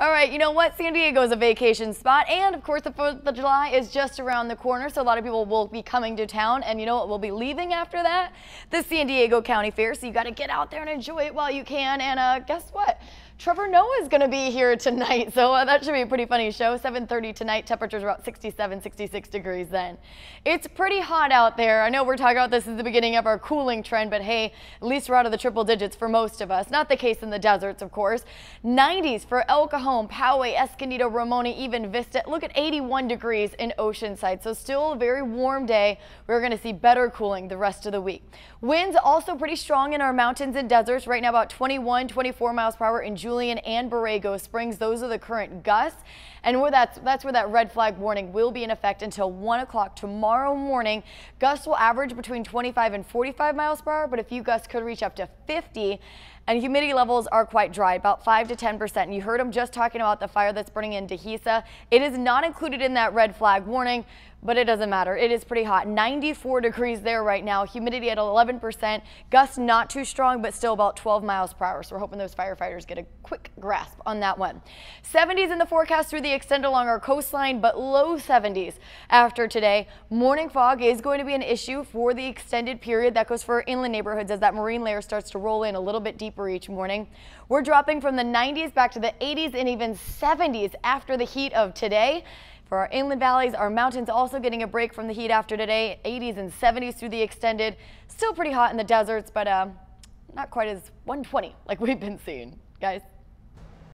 All right, you know what? San Diego is a vacation spot, and of course the 4th of July is just around the corner, so a lot of people will be coming to town, and you know what? We'll be leaving after that? The San Diego County Fair, so you got to get out there and enjoy it while you can, and guess what? Trevor Noah is going to be here tonight, so that should be a pretty funny show. 7:30 tonight, temperatures about 67, 66 degrees then. It's pretty hot out there. I know we're talking about this as the beginning of our cooling trend, but hey, at least we're out of the triple digits for most of us. Not the case in the deserts, of course. 90s for El Cajon, Poway, Escondido, Ramona, even Vista. Look at 81 degrees in Oceanside, so still a very warm day. We're going to see better cooling the rest of the week. Winds also pretty strong in our mountains and deserts. Right now about 21, 24 miles per hour in Julian and Borrego Springs. Those are the current gusts, and that's where that red flag warning will be in effect until 1 o'clock tomorrow morning. Gusts will average between 25 and 45 miles per hour, but a few gusts could reach up to 50. And humidity levels are quite dry, about 5 to 10%. And you heard him just talking about the fire that's burning in Dehesa. It is not included in that red flag warning, but it doesn't matter. It is pretty hot. 94 degrees there right now. Humidity at 11%. Gusts not too strong, but still about 12 miles per hour. So we're hoping those firefighters get a quick grasp on that one. 70s in the forecast through the extent along our coastline, but low 70s after today. Morning fog is going to be an issue for the extended period. That goes for inland neighborhoods as that marine layer starts to roll in a little bit deeper each morning. We're dropping from the 90s back to the 80s and even 70s after the heat of today. For our inland valleys, our mountains also getting a break from the heat after today. 80s and 70s through the extended. Still pretty hot in the deserts, but not quite as 120 like we've been seeing, guys.